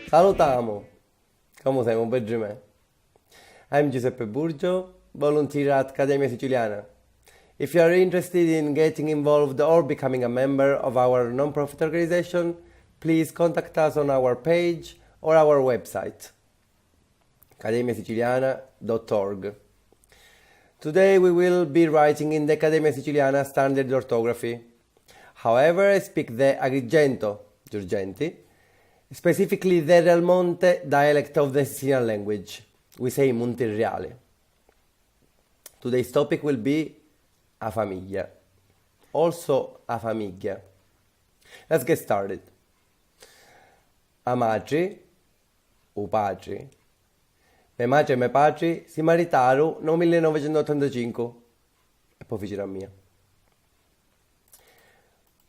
Salutamo! Come sei, un Benjamin? I'm Giuseppe Burgio, volunteer at Accademia Siciliana. If you are interested in getting involved or becoming a member of our non-profit organization, please contact us on our page or our website, accademiasiciliana.org. Today we will be writing in the Accademia Siciliana standard orthography. However, I speak the Agrigento, Giurgenti, specifically the Real Monte dialect of the Sicilian language. We say Monterreale. Today's topic will be a famiglia, also a famiglia. Let's get started. A madre, o padre, mia madre e mio padre si maritarono nel 1985 e poi fecero a mia.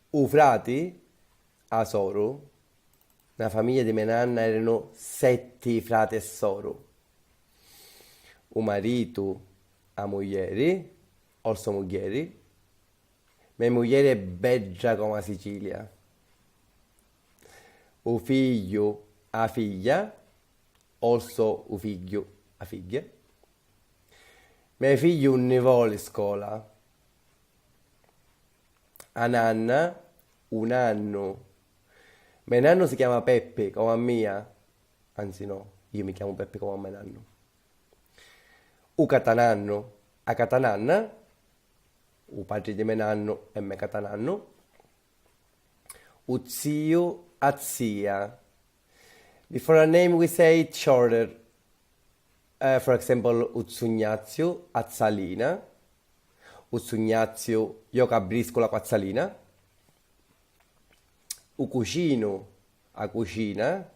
U frati, a soro, nella famiglia di mia nanna erano 7 frati e soro. U marito, a moglieri, also moglieri, mia moglie è beggia come la Sicilia. U figlio, a figlia, also u figlio, a figlia. Mio figlio un nivolo in scuola. A nanna, un anno. Mio nanno si chiama Peppe, come a mia. Anzi no, io mi chiamo Peppe come a mio nanno. U catananno, a catananna. U padre di mio nanno e me catananno. U zio, a zia. Before a name we say it shorter. For example, Uzzugnazio, Azzalina. Uzzugnazio, io cabrisco la quazzalina. U cucino, a cucina.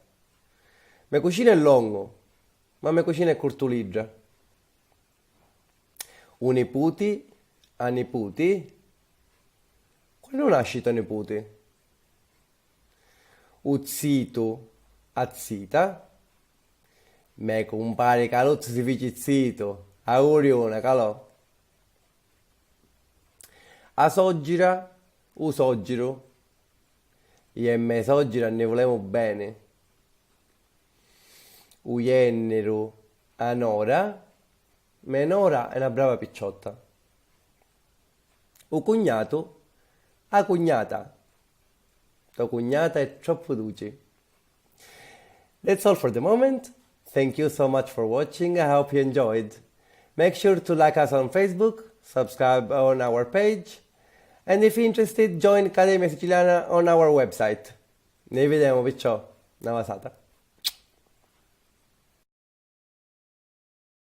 Me cucina è longo, ma me cucina è curtuligia. U niputi, a niputi. Quando nascita niputi? U zito, a zita. Me compare calozzo si fici zito, a Orione, calò. A soggira, u soggiro. Io e me soggira ne volemo bene. U jennero, a nora. Me nora è una brava picciotta. U cugnato, a cugnata. Tua cognata è troppo dolce. That's all for the moment. Thank you so much for watching. I hope you enjoyed. Make sure to like us on Facebook, subscribe on our page, and if you're interested, join Accademia Siciliana on our website. Ne vediamo, perciò. Una vasata.